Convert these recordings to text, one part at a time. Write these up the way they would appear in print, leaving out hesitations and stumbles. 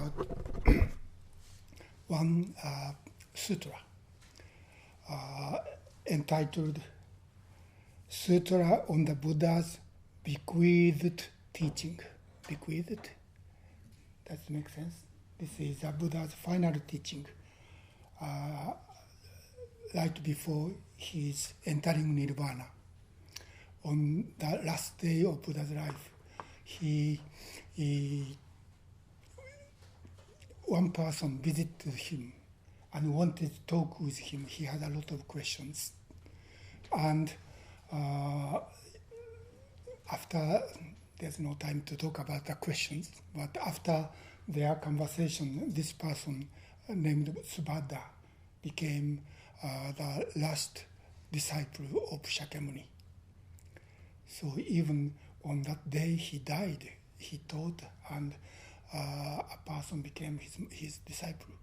about one sutra entitled Sutra on the Buddha's Bequeathed Teaching. Bequeathed? Does it make sense? This is the Buddha's final teaching. Right before he's entering Nirvana. On the last day of Buddha's life, one person visited him and wanted to talk with him. He had a lot of questions. And after, there's no time to talk about the questions, but after their conversation, this person named Subhadra became the last disciple of Shakyamuni. So even on that day he died, he taught, and a person became his disciple.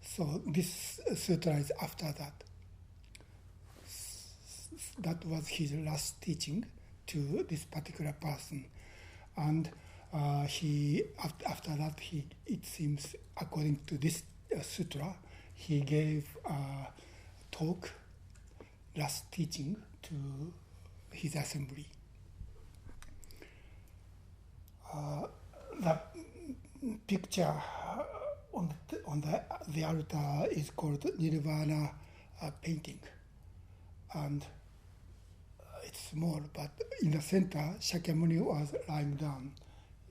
So this sutra is after that. That was his last teaching to this particular person. And after that, it seems, according to this sutra, he gave a talk, last teaching, to his assembly. The picture on the altar is called Nirvana painting, and it's small, but in the center, Shakyamuni was lying down.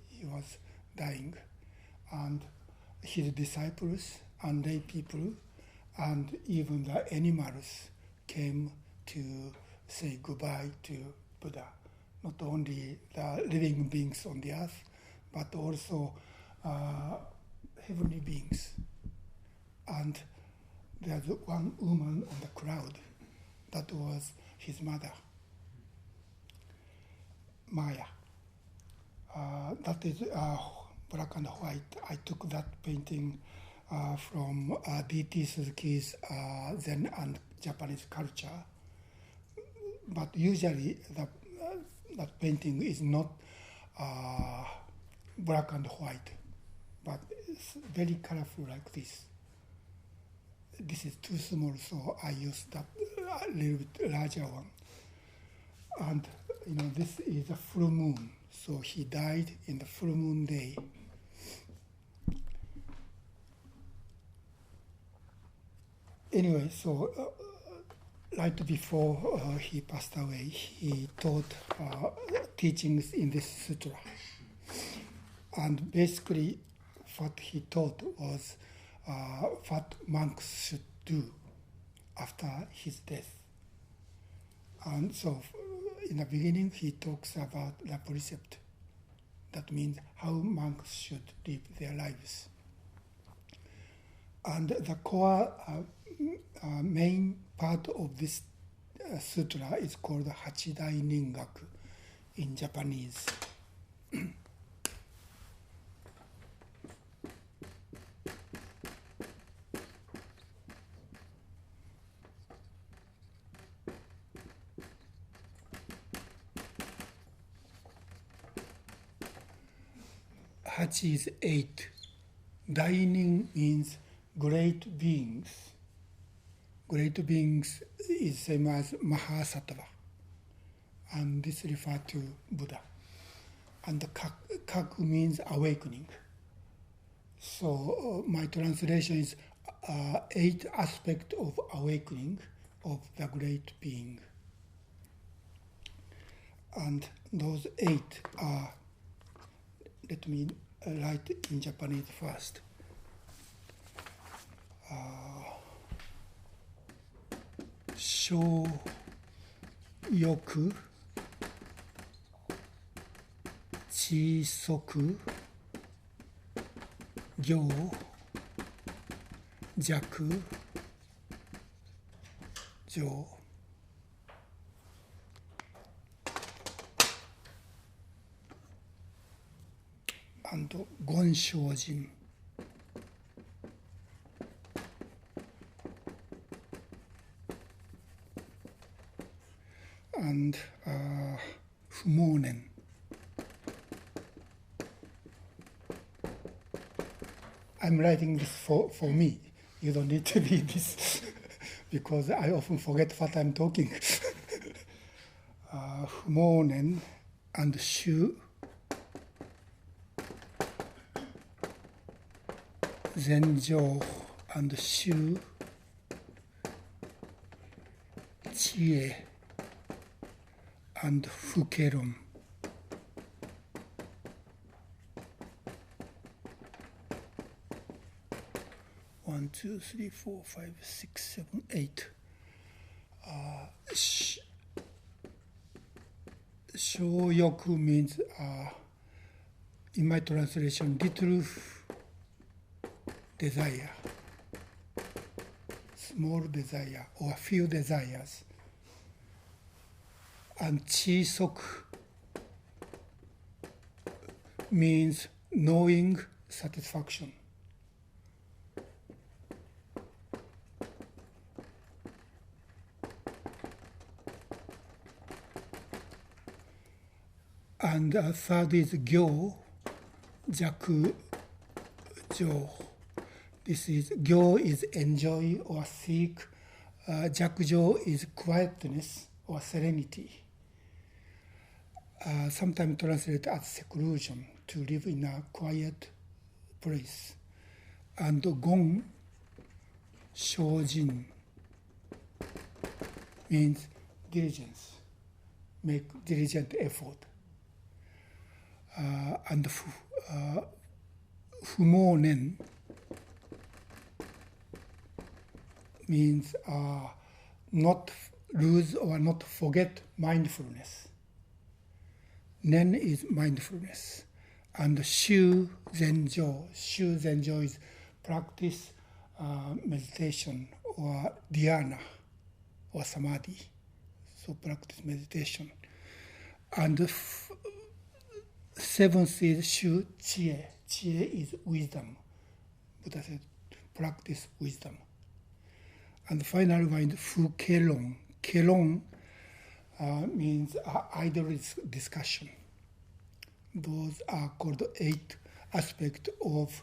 He was dying, and his disciples and lay people and even the animals came to say goodbye to Buddha. Not only the living beings on the earth, but also heavenly beings. And there's one woman on the crowd that was his mother, Maya. That is black and white. I took that painting from D.T. Suzuki's Zen and Japanese culture. But usually that painting is not black and white, but it's very colorful like this. This is too small, so I used that little bit larger one. And this is a full moon, so he died in the full moon day. Anyway, so right before he passed away, he taught teachings in this sutra. And basically, what he taught was what monks should do after his death. And so, in the beginning, he talks about the precept. That means how monks should live their lives. And the core main part of this sutra is called Hachidai Ningaku in Japanese. Hachi is 8. Daining means great beings. Great beings is same as Mahasattva, and this refers to Buddha. And the Kaku means awakening. So my translation is 8 aspects of awakening of the great being. And those 8 are, let me write in Japanese first. Shōyoku, Chisoku, Gyō, Jaku, Jō. And Gonshōjin. And Fumonen. I'm writing this for me. You don't need to read this because I often forget what I'm talking. Fumonen and Shu Zenjo and Shu Chie and Fukeron. One, two, three, four, five, six, seven, eight. Shoyoku means, in my translation, little desire, small desire, or few desires. And chisoku means knowing satisfaction. And third is gyo, jaku, jo. This is gyo is enjoy or seek. Jakujo is quietness or serenity. Sometimes translated as seclusion, to live in a quiet place. And gon, shojin, means diligence, make diligent effort. And fumonen means not lose or not forget mindfulness. Nen is mindfulness. And shu zenjo. Shu zenjo is practice meditation or dhyana or samadhi. So practice meditation. And seventh is shu chie. Chie is wisdom. Buddha said, practice wisdom. And the final one is fu kelon. Kelon means idle discussion. Those are called 8 aspects of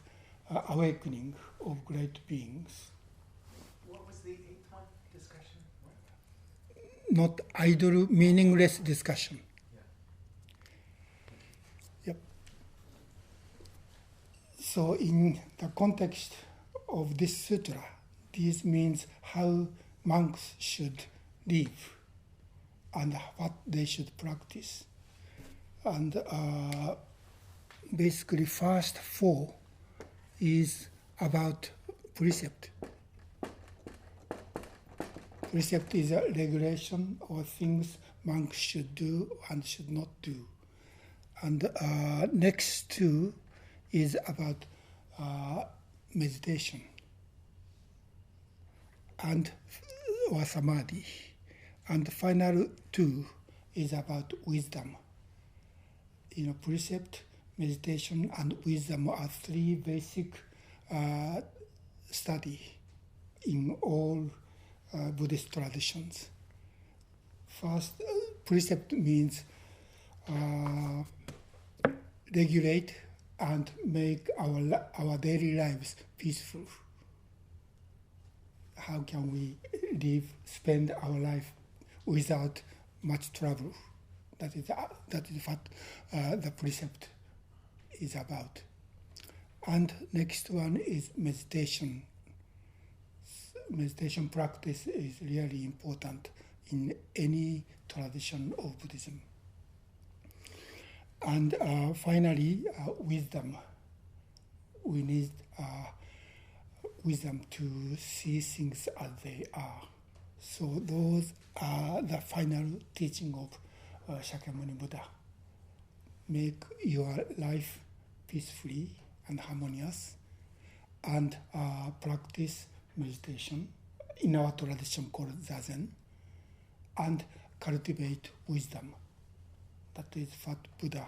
awakening of great beings. What was the 8th one? Discussion? Not idle, meaningless discussion. Yep. So in the context of this sutra, this means how monks should live and what they should practice. And basically first 4 is about precept. Precept is a regulation or things monks should do and should not do. And next 2 is about meditation and or samadhi. And the final 2 is about wisdom. Precept, meditation, and wisdom are 3 basic study in all Buddhist traditions. First, precept means regulate and make our daily lives peaceful. How can we spend our life without much trouble? That is what the precept is about. And next one is meditation. Meditation practice is really important in any tradition of Buddhism. And finally, wisdom. We need wisdom to see things as they are. So those are the final teaching of Shakyamuni Buddha. Make your life peacefully and harmonious, and practice meditation, in our tradition called Zazen, and cultivate wisdom. That is what Buddha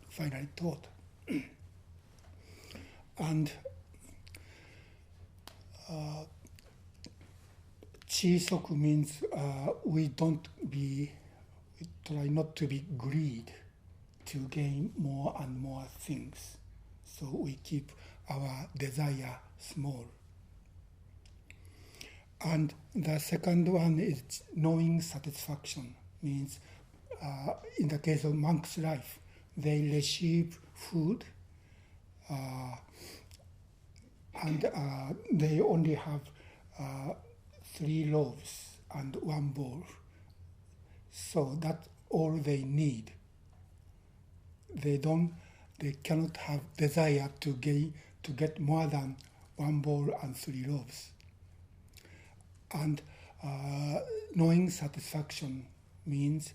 finally taught. And Chisoku means we try not to be greed to gain more and more things. So we keep our desire small. And the second one is knowing satisfaction, means in the case of monk's life, they receive food and they only have 3 loaves and 1 bowl. So that's all they need. They cannot have desire to get more than 1 bowl and 3 loaves. And knowing satisfaction means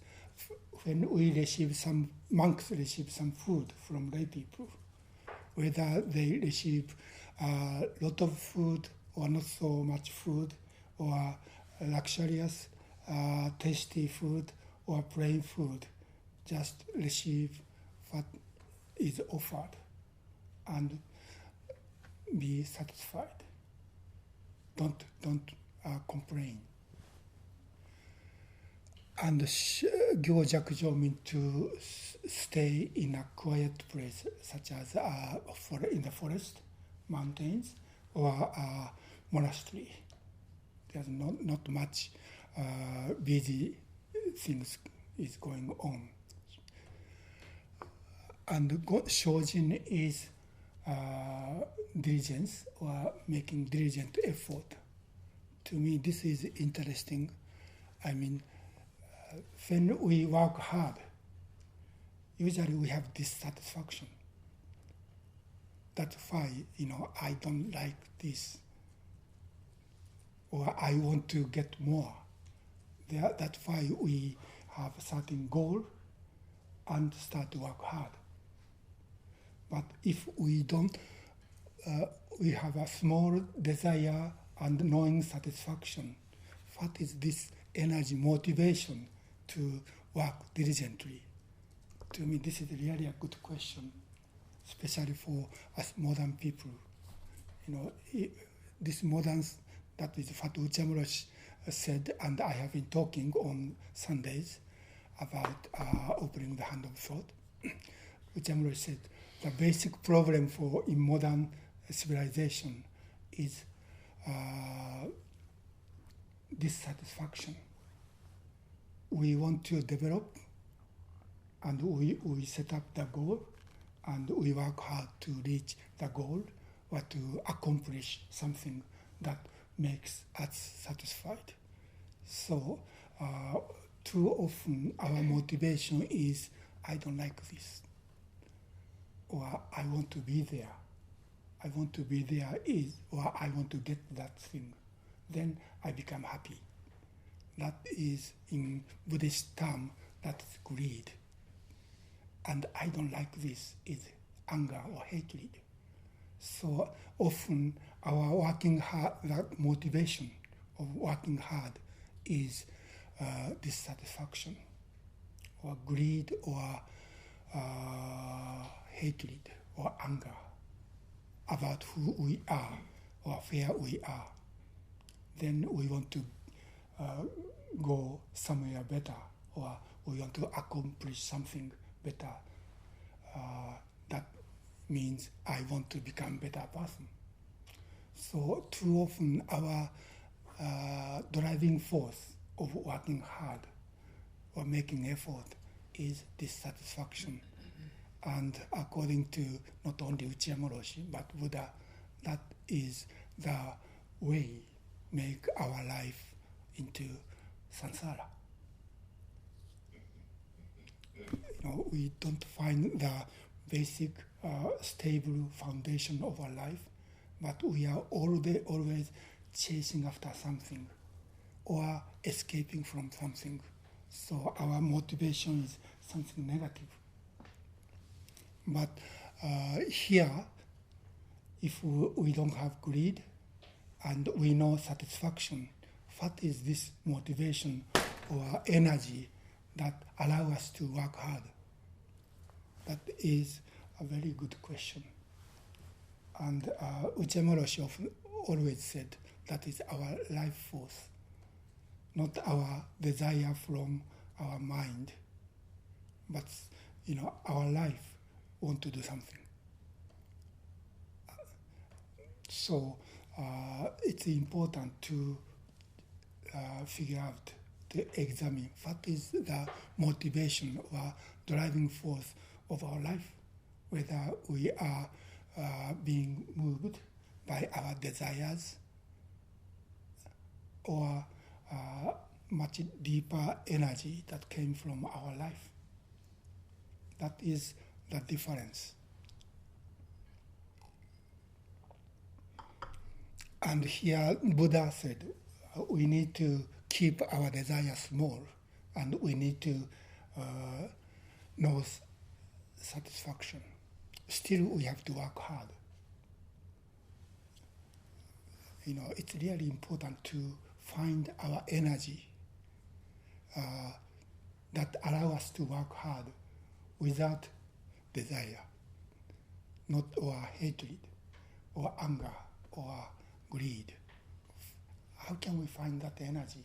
when monks receive some food from lay people, whether they receive a lot of food or not so much food, or luxurious, tasty food, or plain food, just receive what is offered and be satisfied. Don't complain. And Gyojakjo means to stay in a quiet place, such as in the forest, mountains, or a monastery. There's not much busy things is going on. And Shojin is diligence, or making diligent effort. To me, this is interesting. I mean, when we work hard, usually we have dissatisfaction. That's why, I don't like this, or I want to get more. That's why we have a certain goal and start to work hard. But if we don't, we have a small desire and knowing satisfaction. What is this energy, motivation to work diligently? To me, this is really a good question, especially for us modern people. This moderns, that is what Okumura Roshi said, and I have been talking on Sundays about opening the hand of thought. Okumura Roshi said the basic problem in modern civilization is dissatisfaction. We want to develop, and we set up the goal, and we work hard to reach the goal or to accomplish something that makes us satisfied. So too often our motivation is, I don't like this, or I want to be there. I want to be there or I want to get that thing. Then I become happy. That is, in Buddhist term, that is greed. And I don't like this is anger or hatred. So often our working hard, that motivation of working hard is dissatisfaction, or greed, or hatred, or anger about who we are or where we are. Then we want to go somewhere better, or we want to accomplish something better. That means I want to become a better person. So too often our driving force of working hard or making effort is dissatisfaction. And according to not only Okumura Roshi, but Buddha, that is the way make our life into samsara. We don't find the basic stable foundation of our life, but we are always chasing after something or escaping from something. So our motivation is something negative. But here, if we don't have greed and we know satisfaction, what is this motivation or energy that allow us to work hard? That is a very good question. And Okumura Roshi always said that is our life force, not our desire from our mind, but our life want to do something. So it's important to figure out, to examine what is the motivation or driving force of our life, whether we are being moved by our desires or much deeper energy that came from our life. That is the difference. And here Buddha said, we need to keep our desire small, and we need to know satisfaction. Still, we have to work hard. It's really important to find our energy that allow us to work hard without desire, not or hatred, or anger, or greed. How can we find that energy?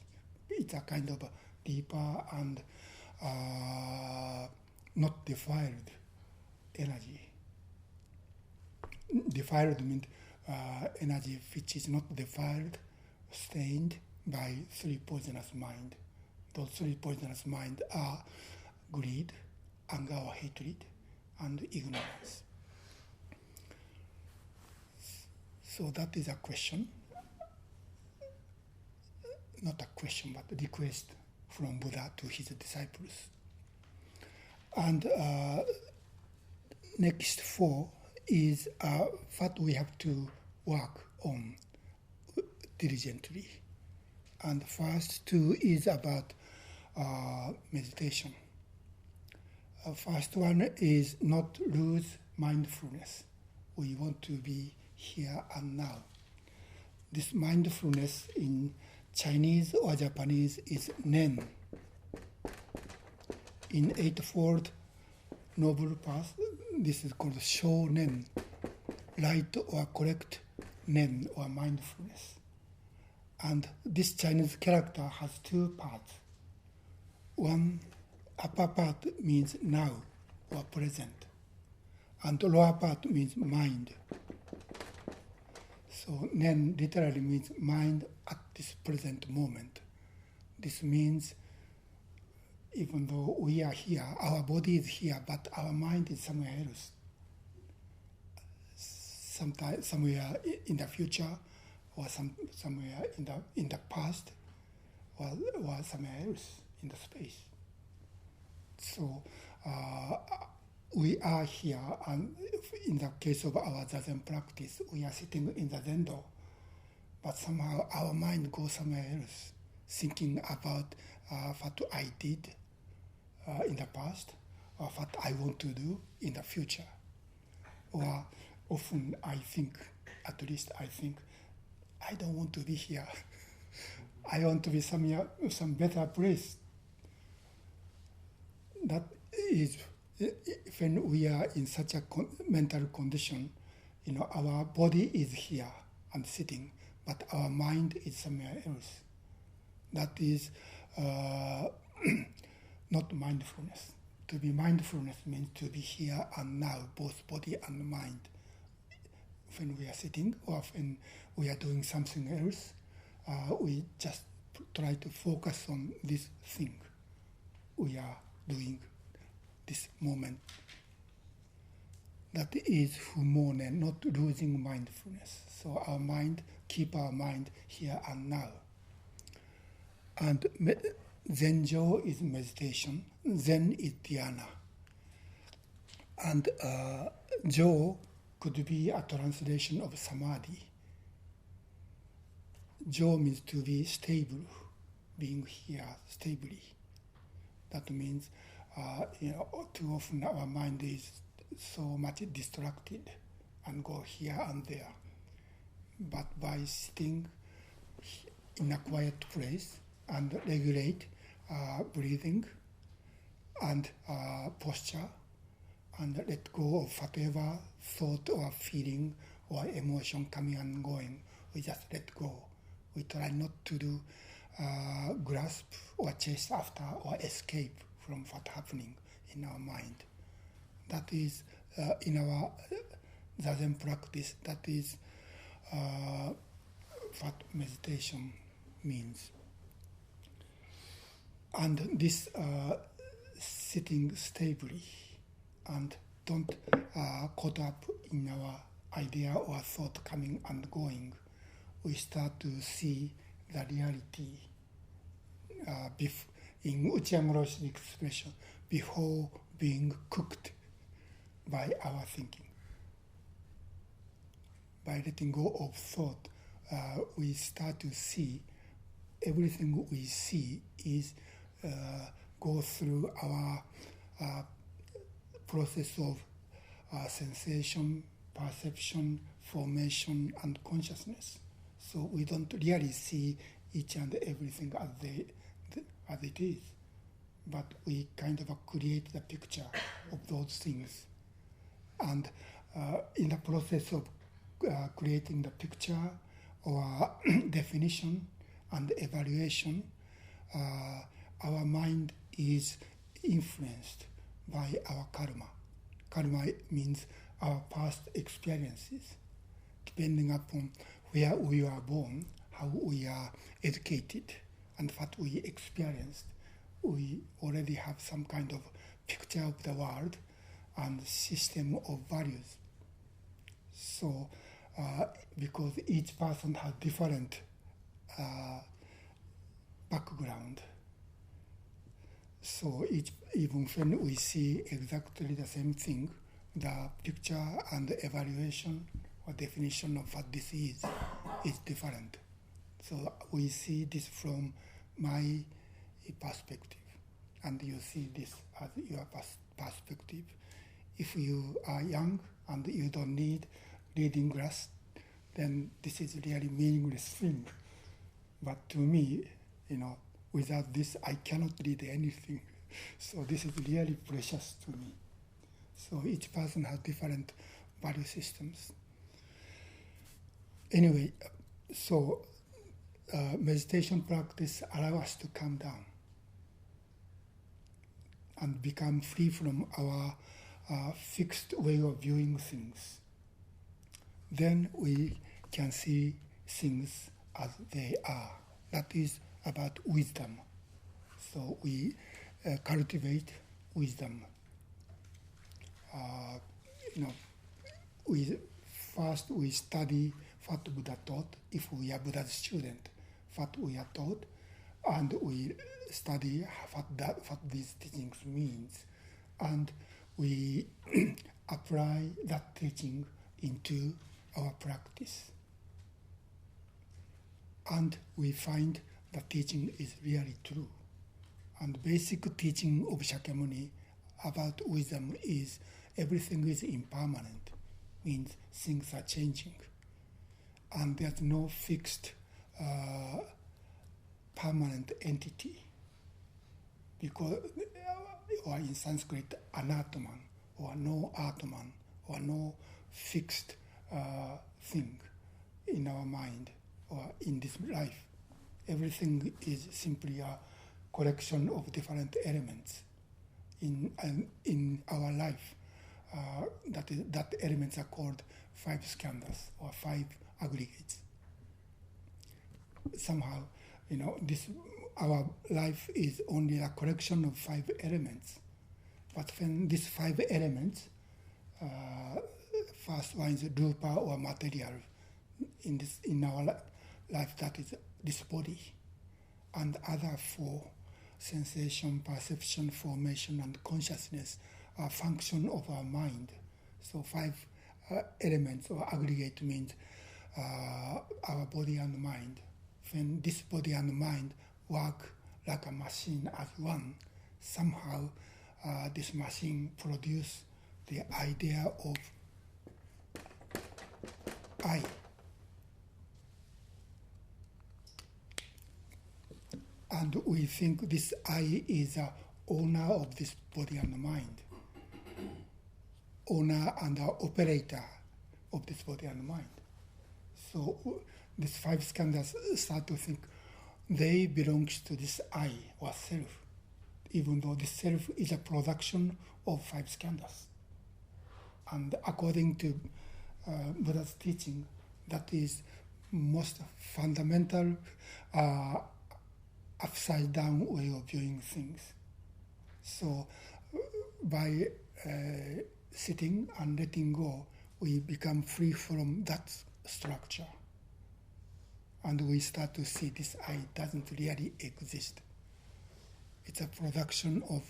It's a kind of a deeper and not defiled energy. Defiled means energy which is not defiled, stained by three poisonous mind. Those three poisonous mind are greed, anger or hatred, and ignorance. So that is a question. Not a question, but a request from Buddha to his disciples. And next 4 is what we have to work on diligently. And first 2 is about meditation. First one is not lose mindfulness. We want to be here and now. This mindfulness in Chinese or Japanese is nen. In Eightfold Noble Path, this is called shōnen, right or correct nen or mindfulness. And this Chinese character has 2 parts. One upper part means now or present, and the lower part means mind. So nen literally means mind at this present moment. This means even though we are here, our body is here, but our mind is somewhere else. Somewhere in the future, or somewhere in the past, or somewhere else in the space. So we are here, and in the case of our Zazen practice, we are sitting in the Zendo, but somehow our mind goes somewhere else, thinking about what I did in the past, or what I want to do in the future. Or often I think, at least I think, I don't want to be here. I want to be somewhere, some better place. That is, when we are in such a mental condition, our body is here and sitting, but our mind is somewhere else. That is not mindfulness. To be mindfulness means to be here and now, both body and mind. When we are sitting or when we are doing something else, we just try to focus on this thing we are doing this moment. That is fumonen, not losing mindfulness. So our mind, keep our mind here and now. And Zenjo is meditation, Zen is dhyana. And Jo could be a translation of samadhi. Jo means to be stable, being here stably. That means, too often our mind is so much distracted and go here and there. But by sitting in a quiet place and regulate breathing and posture, and let go of whatever thought or feeling or emotion coming and going, we just let go. We try not to do grasp or chase after or escape from what's happening in our mind. That is in our Zazen practice, that is what meditation means. And this sitting stably and don't caught up in our idea or thought coming and going, we start to see the reality in Okumura Roshi's expression, before being cooked by our thinking. By letting go of thought, we start to see everything we see is go through our process of sensation, perception, formation, and consciousness. So we don't really see each and everything as it is, but we kind of create the picture of those things. And in the process of creating the picture or definition and evaluation, our mind is influenced by our karma. Karma means our past experiences. Depending upon where we are born, how we are educated, and what we experienced, we already have some kind of picture of the world and system of values. So, because each person has different background, so even when we see exactly the same thing, the picture and the evaluation or definition of what this is different. So we see this from my perspective, and you see this as your perspective. If you are young and you don't need reading glass, then this is really meaningless thing. But to me, without this, I cannot read anything. So this is really precious to me. So each person has different value systems. Anyway, so meditation practice allows us to calm down and become free from our fixed way of viewing things. Then we can see things as they are. That is about wisdom. So we cultivate wisdom. We study what Buddha taught, if we are Buddha's student, what we are taught, and we study what these teachings means, and we apply that teaching into our practice. And we find the teaching is really true. And basic teaching of Shakyamuni about wisdom is everything is impermanent, means things are changing. And there's no fixed permanent entity. Because, or in Sanskrit, anatman, or no atman, or no fixed thing in our mind or in this life. Everything is simply a collection of different elements in our life. That elements are called 5 skandhas or 5 aggregates. Somehow, our life is only a collection of 5 elements. But when these 5 elements, first one is rupa or material in our life, that is this body, and other 4, sensation, perception, formation, and consciousness, are function of our mind. So 5 elements or aggregate means our body and mind. When this body and mind work like a machine as one, somehow this machine produces the idea of I. And we think this I is the owner of this body and mind, owner and operator of this body and mind. So these 5 skandhas start to think they belong to this I or self, even though this self is a production of 5 skandhas. And according to Buddha's teaching, That is most fundamental upside down way of viewing things. So by sitting and letting go, we become free from that structure. And we start to see this I doesn't really exist. It's a production of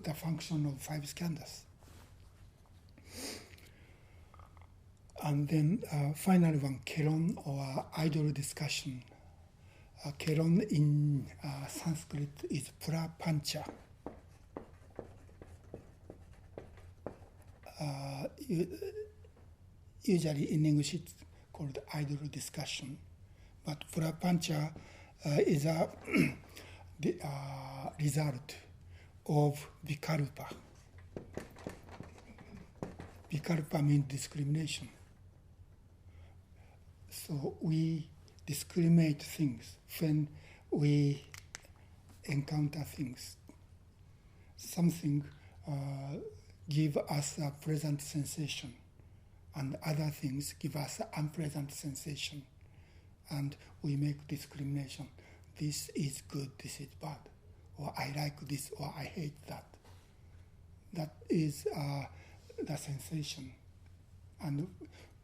the function of five skandhas. And then final one, keron or idle discussion. Keron in Sanskrit is prapancha. Usually in English it's called idle discussion. But prapancha is a result of vikalpa. Vikalpa means discrimination. So we discriminate things when we encounter things. Something give us a pleasant sensation, and other things give us an unpleasant sensation. And we make discrimination. This is good, this is bad. Or I like this, or I hate that. That is the sensation. And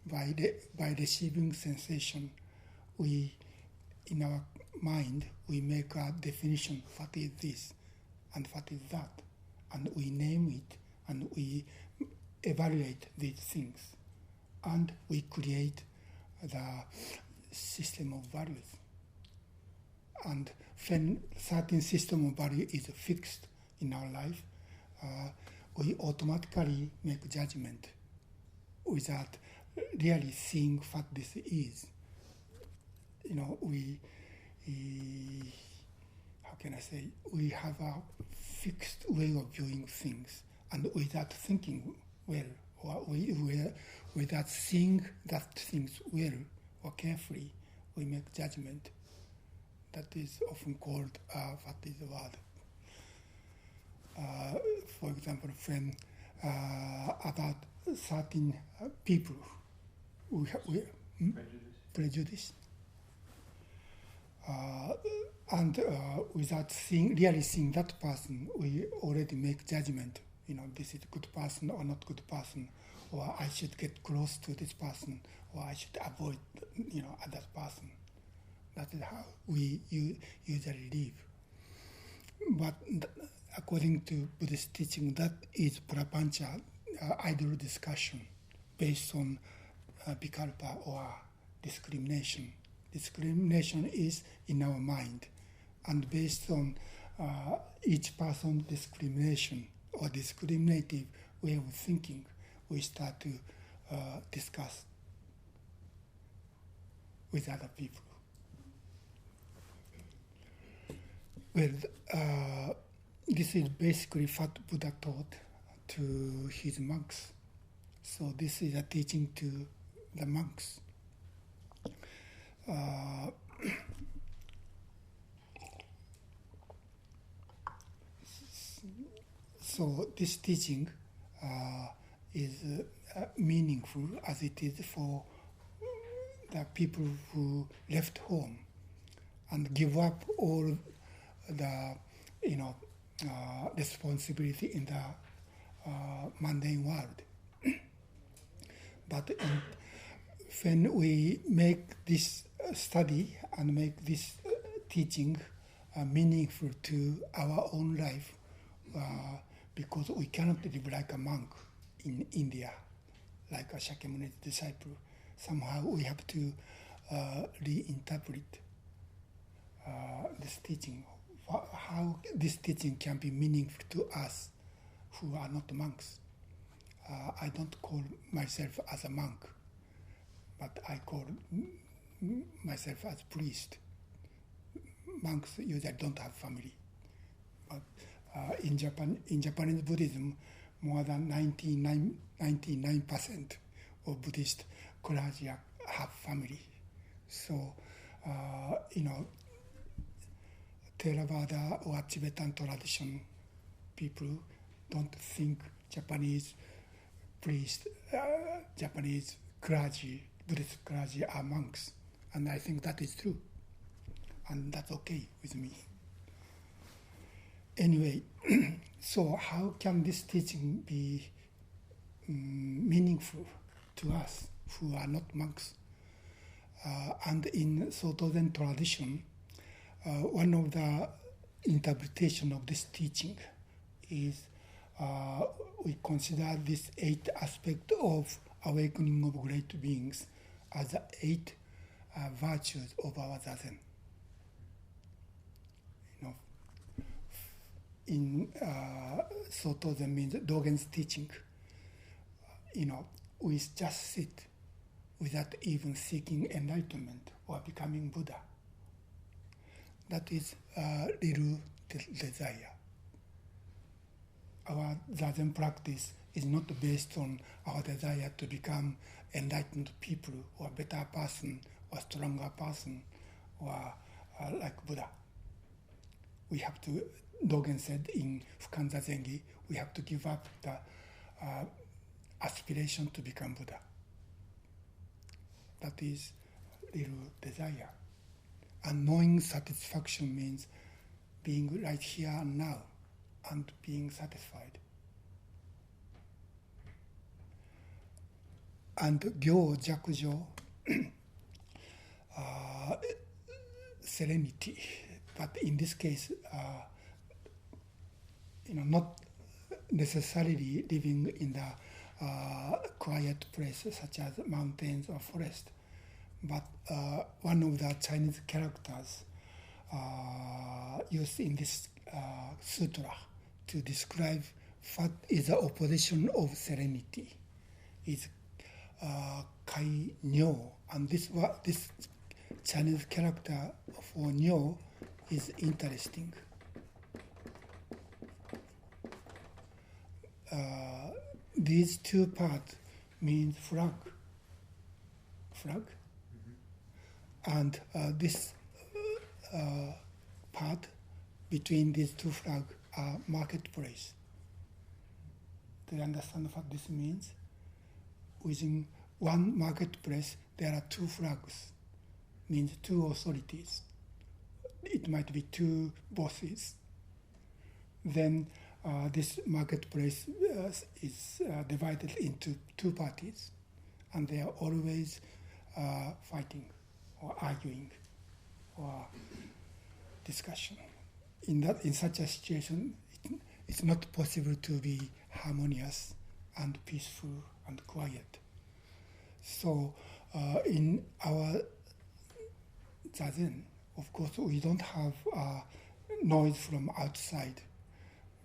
by receiving sensation, we, in our mind, we make a definition, what is this, and what is that. And we name it, and we evaluate these things. And we create the system of values. And when certain system of value is fixed in our life, we automatically make judgment without really seeing what this is. You know, how can I say, we have a fixed way of viewing things, and without thinking well, or without seeing that things well or carefully, we make judgment. That is often called, what is the word? For example, when about certain people, prejudice. And without really seeing that person, we already make judgment. You know, this is a good person or not good person, or I should get close to this person, or I should avoid, other person. That is how we usually live. But according to Buddhist teaching, that is prapancha, idle discussion, based on vikalpa or discrimination. Discrimination is in our mind, and based on each person's discrimination or discriminative way of thinking, we start to discuss with other people. Well, this is basically what Buddha taught to his monks. So this is a teaching to the monks. So this teaching is meaningful as it is for the people who left home and give up all the responsibility in the mundane world. But when we make this study and make this teaching meaningful to our own life, because we cannot live like a monk in India, like a Shakyamuni's disciple. Somehow we have to reinterpret this teaching, how this teaching can be meaningful to us who are not monks. I don't call myself as a monk, but I call myself as priest. Monks usually don't have family. But in Japanese Buddhism, more than 99% of Buddhist clergy have family. So, Theravada or Tibetan tradition people don't think Japanese priest, Japanese clergy Buddhist clergy are monks, and I think that is true, and that's okay with me. Anyway, so how can this teaching be meaningful to us who are not monks? And in Soto Zen tradition, one of the interpretation of this teaching is we consider this 8 aspect of awakening of great beings as the 8 virtues of our Zazen. You know, in Soto Zen means Dogen's teaching. You know, we just sit without even seeking enlightenment or becoming Buddha. That is real desire. Our Zazen practice is not based on our desire to become enlightened people or better person or stronger person or like Buddha. We have to, Dogen said in Fukanza Zengi, we have to give up the aspiration to become Buddha. That is real desire. And knowing satisfaction means being right here and now and being satisfied. And Gyo Jakujo, serenity. But in this case, not necessarily living in the quiet places such as mountains or forest. But one of the Chinese characters used in this sutra to describe what is the opposition of serenity is Kai Nyo, and this Chinese character for Nyo is interesting. These 2 parts means flag, and this part between these 2 flags are marketplace. Do you understand what this means? Within one marketplace, there are 2 flags, means 2 authorities. It might be 2 bosses. Then this marketplace is divided into 2 parties, and they are always fighting or arguing or discussion. In such a situation, it's not possible to be harmonious and peaceful and quiet. So in our Zazen, of course, we don't have noise from outside.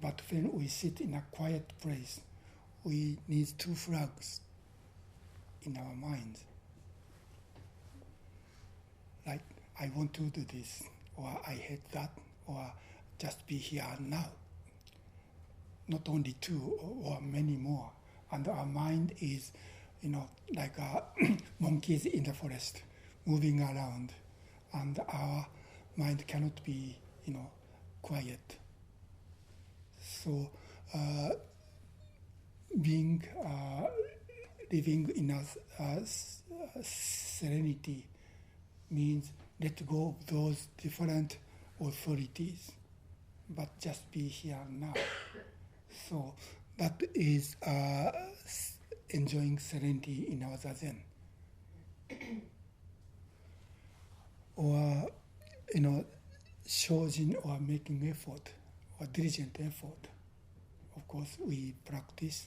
But when we sit in a quiet place, we need 2 flags in our minds. Like, I want to do this, or I hate that, or just be here now. Not only 2 or many more. And our mind is, like monkeys in the forest, moving around. And our mind cannot be, quiet. So, living in a serenity means let go of those different authorities, but just be here now. So that is enjoying serenity in our Zazen. Or, shojin or making effort, or diligent effort. Of course, we practice,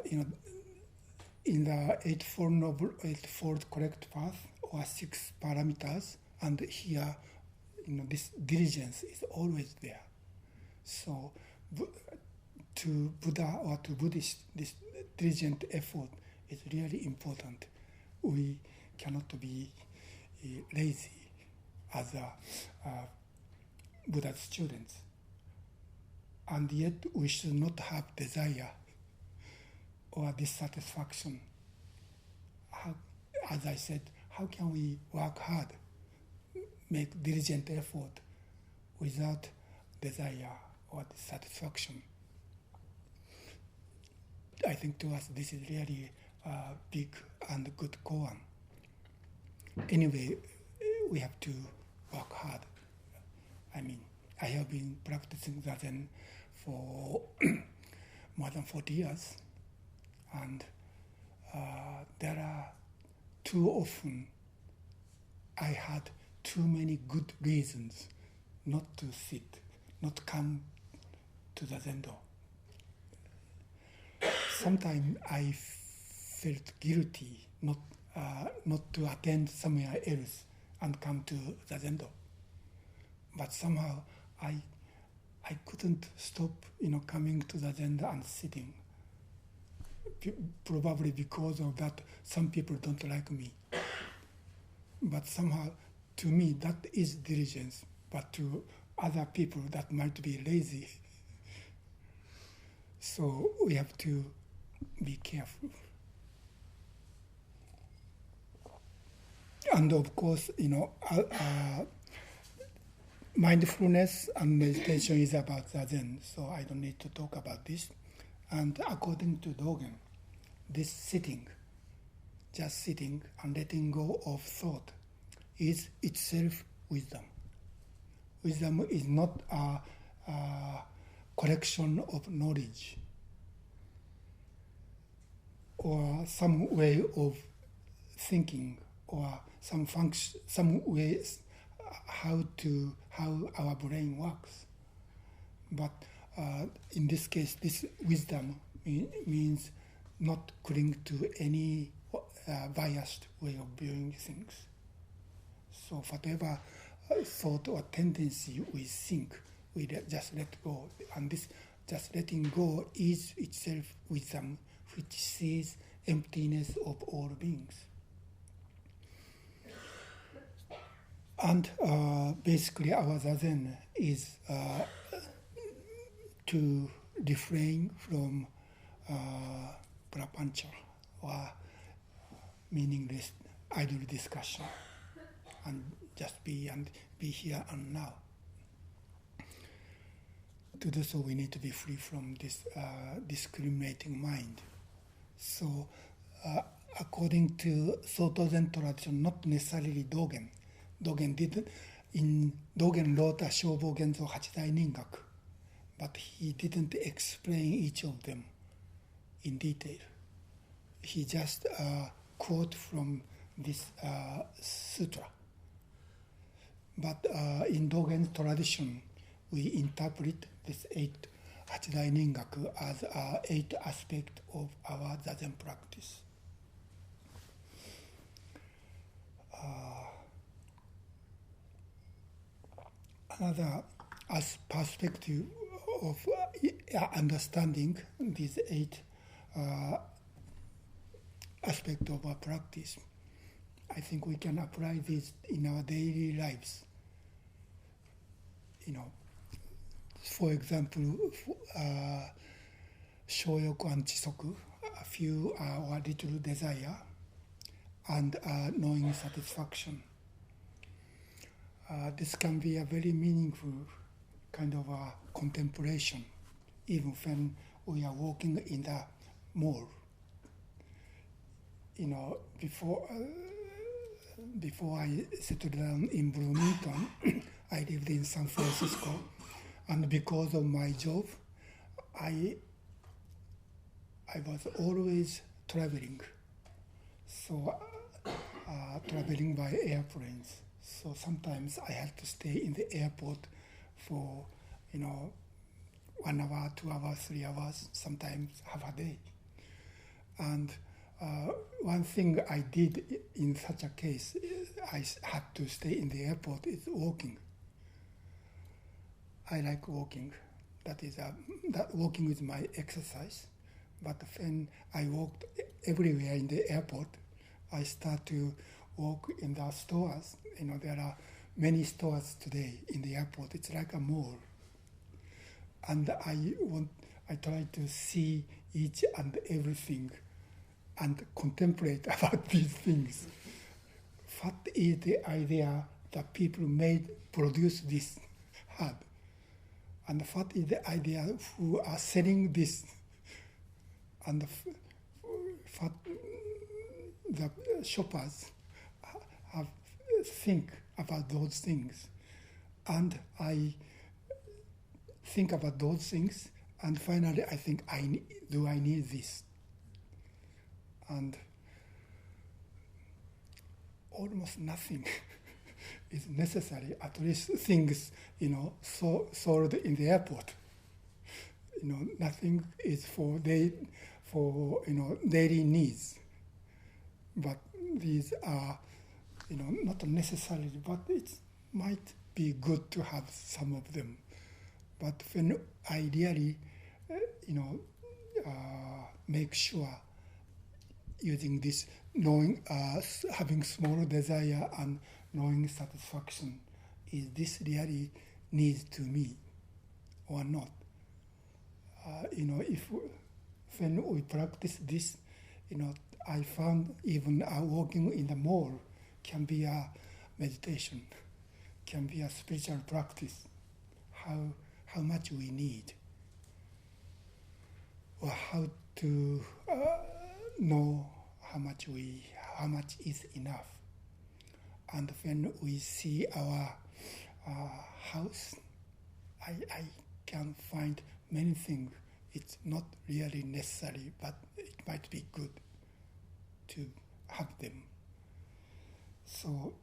in the Eightfold Correct Path, or 6 parameters, and here, this diligence is always there. So, to Buddha or to Buddhist, this diligent effort is really important. We cannot be lazy as Buddha's students. And yet we should not have desire or dissatisfaction. As I said, how can we work hard, make diligent effort without desire or dissatisfaction? I think to us this is really big and good koan. Anyway, we have to work hard. I mean, I have been practicing Zazen for more than 40 years, and there are too often I had too many good reasons not to sit, not come to the Zendo. Sometimes I felt guilty not to attend somewhere else and come to the Zendo. But somehow I couldn't stop, coming to the Zendo and sitting. Probably because of that, some people don't like me. But somehow, to me, that is diligence. But to other people, that might be lazy. So we have to be careful. And of course, mindfulness and meditation is about Zazen, so I don't need to talk about this. And according to Dogen, this sitting, just sitting and letting go of thought, is itself wisdom. Wisdom is not a collection of knowledge or some way of thinking or some function, some ways how our brain works. But in this case, this wisdom means not cling to any biased way of viewing things. So whatever thought or tendency we think, we just let go. And this just letting go is itself wisdom, which sees emptiness of all beings. And basically our Zazen is to refrain from prapancha, or meaningless idle discussion, and just be here and now. To do so, we need to be free from this discriminating mind. So, according to Soto Zen tradition, not necessarily Dogen. Dogen wrote a Shobo Genzo Hachidai Ningaku, but he didn't explain each of them in detail. He just quote from this sutra. But in Dogen tradition, we interpret this 8 Hachidai Ningaku as 8 aspects of our Zazen practice. Another perspective of understanding these 8 aspects of our practice, I think we can apply this in our daily lives. For example, shoyoku and chisoku, a few or little desire, and knowing satisfaction. This can be a very meaningful kind of contemplation, even when we are walking in the mall. Before I settled down in Bloomington, I lived in San Francisco, and because of my job, I was always traveling. So traveling by airplanes. So sometimes I had to stay in the airport for 1 hour, 2 hours, 3 hours, sometimes half a day. And one thing I did in such a case, I had to stay in the airport, is walking. I like walking. That walking is my exercise. But when I walked everywhere in the airport, I start to walk in the stores. There are many stores today in the airport. It's like a mall. And I try to see each and everything and contemplate about these things. What is the idea that people produce this had? And what is the idea who are selling this? And fat, the shoppers have think about those things, and I think about those things, and finally I think do I need this, and almost nothing is necessary. At least things sold in the airport. Nothing is for daily needs, but these are not necessarily, but it might be good to have some of them. But when I really make sure using this knowing, having small desire and knowing satisfaction, is this really needs to me or not? If when we practice this, I found even walking in the mall can be a meditation, can be a spiritual practice. How much we need, or how to know how much is enough. And when we see our house, I can find many things. It's not really necessary, but it might be good to have them. So,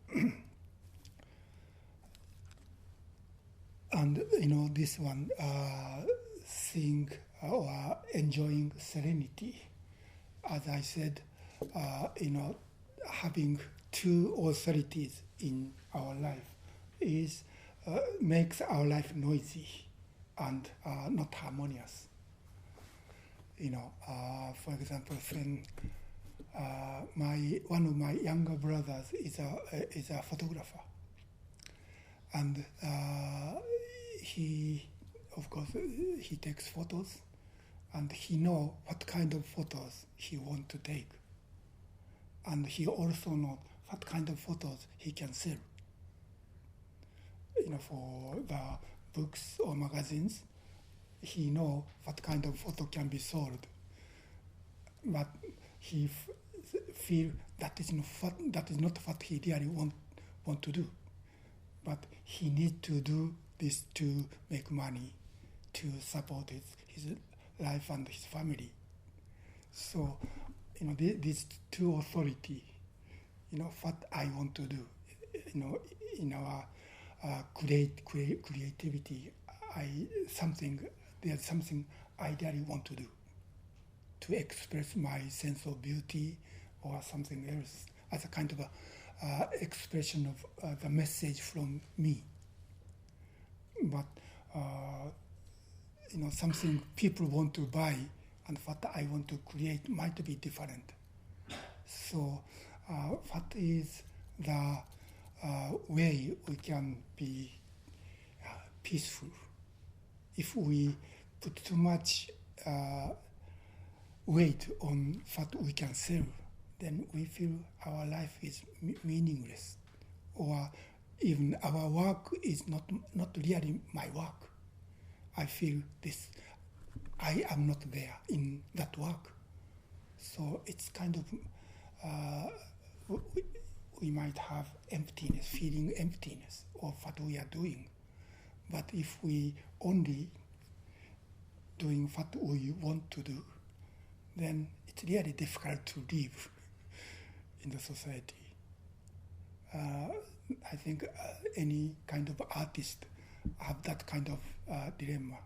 and this one, seeing or enjoying serenity. As I said, having two authorities in our life makes our life noisy and not harmonious. For example, when one of my younger brothers is a photographer, and he takes photos, and he knows what kind of photos he wants to take, and he also knows what kind of photos he can sell. For the books or magazines, he knows what kind of photo can be sold, but he feel that is not what he really want to do, but he needs to do this to make money, to support his life and his family. So, these two authority, what I want to do, in our creativity, there's something I really want to do, to express my sense of beauty or something else as a kind of expression of the message from me. But something people want to buy and what I want to create might be different. So what is the way we can be peaceful? If we put too much weight on what we can sell, then we feel our life is meaningless, or even our work is not really my work. I feel this, I am not there in that work. So it's kind of, we might have emptiness, feeling emptiness of what we are doing. But if we only doing what we want to do, then it's really difficult to live in the society. I think any kind of artist have that kind of dilemma.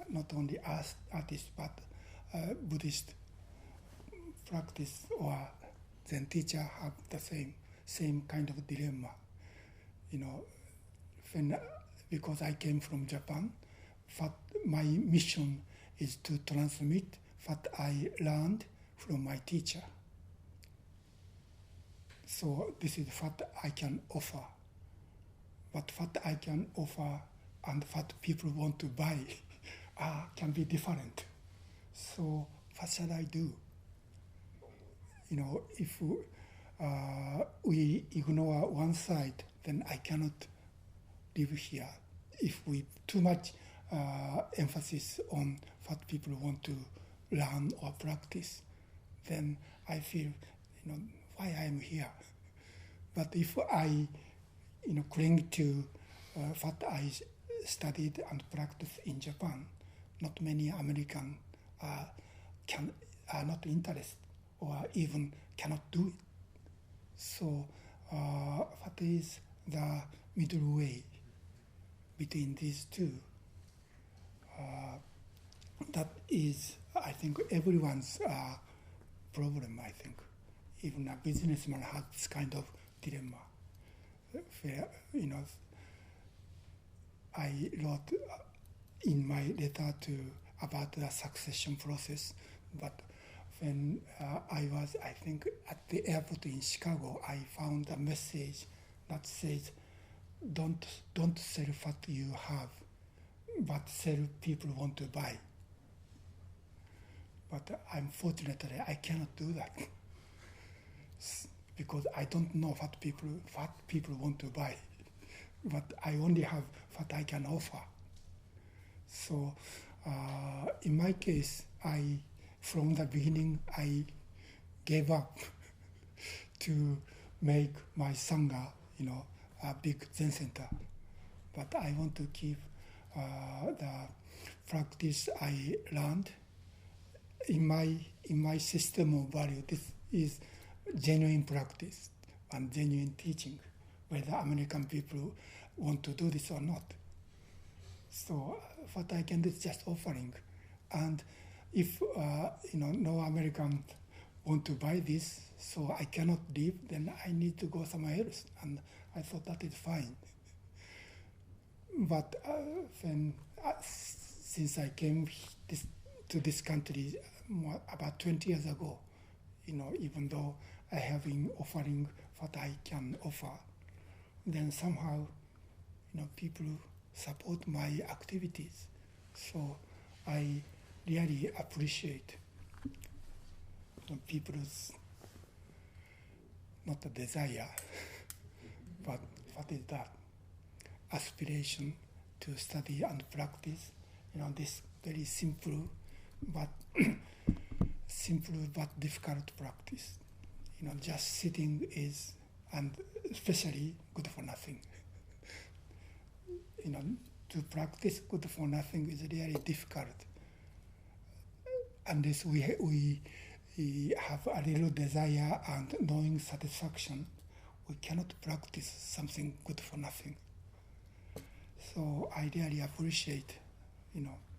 Not only artists, but Buddhist practice or Zen teacher have the same kind of dilemma. Because I came from Japan, what my mission is to transmit what I learned from my teacher. So this is what I can offer. But what I can offer and what people want to buy can be different. So what shall I do? If we ignore one side, then I cannot live here. If we too much emphasis on what people want to learn or practice, then I feel, why I am here. But if I, cling to what I studied and practiced in Japan, not many Americans are not interested or even cannot do it. So what is the middle way between these two? That is, I think, everyone's problem, I think. Even a businessman has this kind of dilemma. Where, I wrote in my letter about the succession process, but when I was, I think, at the airport in Chicago, I found a message that says, don't sell what you have, but sell people people want to buy. But unfortunately, I cannot do that because I don't know what people want to buy. But I only have what I can offer. So in my case, from the beginning, I gave up to make my Sangha, a big Zen center. But I want to keep the practice I learned in my system of value. This is genuine practice and genuine teaching, whether American people want to do this or not. So what I can do is just offering. And if no American want to buy this, so I cannot leave, then I need to go somewhere else. And I thought that is fine. But since I came to this country about 20 years ago, even though I have been offering what I can offer, then somehow, people support my activities. So I really appreciate people's, not a desire, but what is that? Aspiration to study and practice, this very simple but difficult practice. Just sitting is, and especially good for nothing. To practice good for nothing is really difficult. Unless we have a little desire and knowing satisfaction, we cannot practice something good for nothing. So I really appreciate,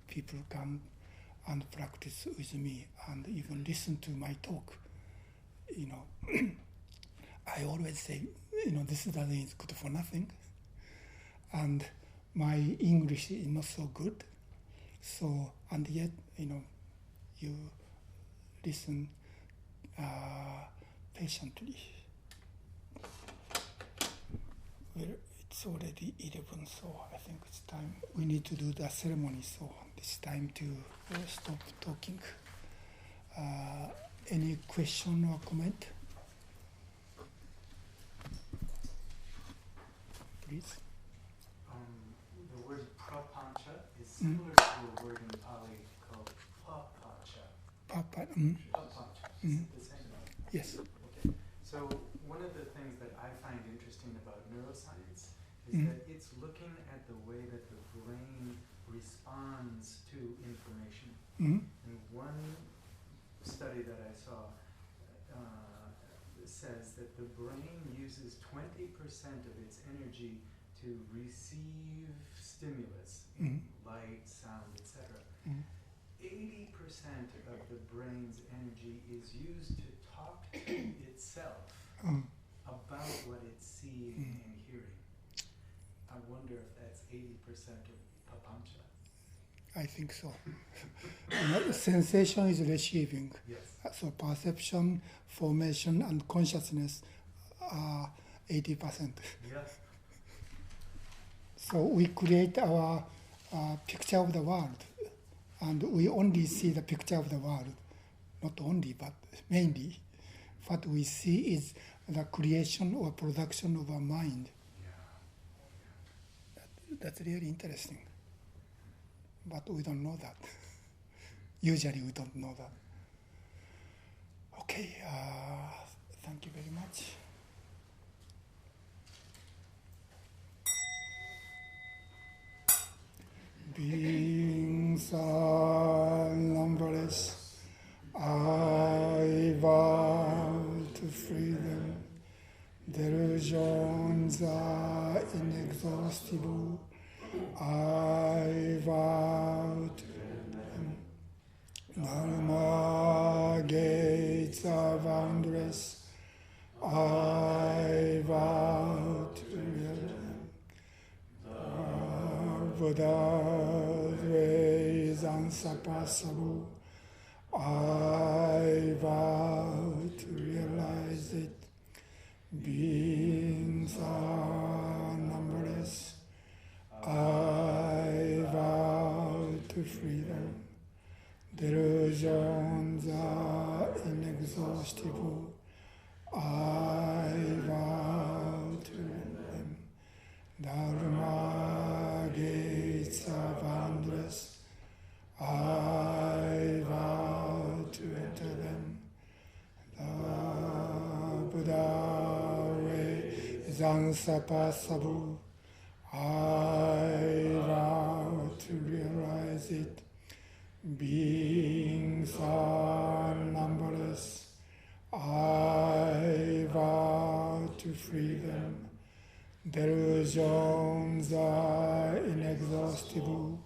people come and practice with me and even listen to my talk. I always say, this is good for nothing. And my English is not so good. So, and yet, you listen patiently. Well, it's already 11, so I think it's time. We need to do the ceremony, so it's time to stop talking. Any question or comment? Please. The word prapancha is similar to a word in Pali called papancha. Papancha. Is it the same? Yes. Okay. So one of the things that I find interesting about neuroscience is that it's looking at the way that the brain responds to information. And one study that I saw says that the brain uses 20% of its energy to receive stimulus, light, sound, etc. 80% of the brain's energy is used to talk to itself about what it's seeing and hearing. I wonder if that's 80% of papancha. I think so. Sensation is receiving. Yes. So perception, formation, and consciousness are 80%. Yes. So we create our picture of the world, and we only see the picture of the world. Not only, but mainly. What we see is the creation or production of our mind. That's really interesting. But we don't know that. Usually we don't know that. Okay, thank you very much. Beings are numberless, I vow to free them. Delusions are inexhaustible, I vow to them. Dharma gates are boundless, I vow to them. Buddha's way is unsurpassable, I vow to realize it. Beings are numberless, I vow to free them. Delusions are inexhaustible, I vow to them. Dharma gates are boundless, I vow to enter them. The Buddha way is unsurpassable, I vow to realize it. Beings are numberless, I vow to free them. Delusions are inexhaustible,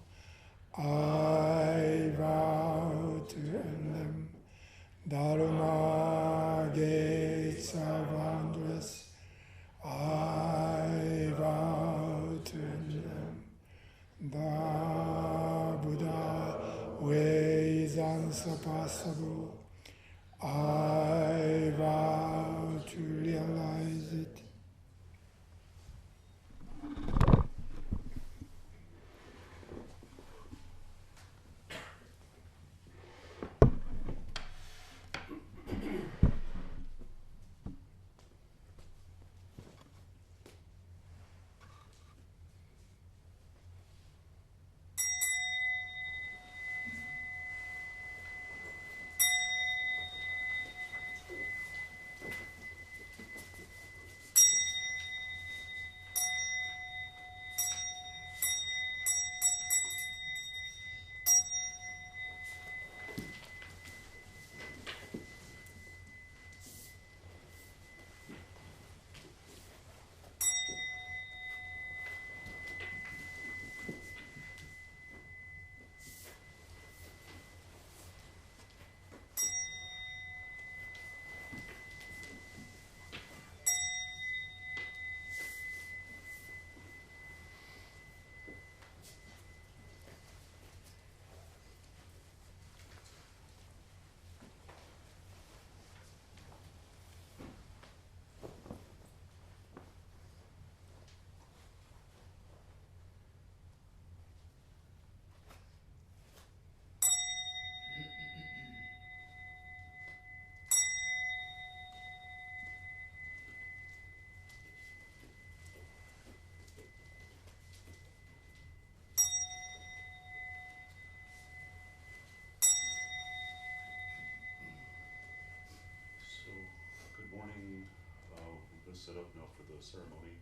I vow to end them. Dharma gates are boundless, I vow to end them. The Buddha way is unsurpassable, I vow to realize it. So, good morning. We're going to set up now for the ceremony.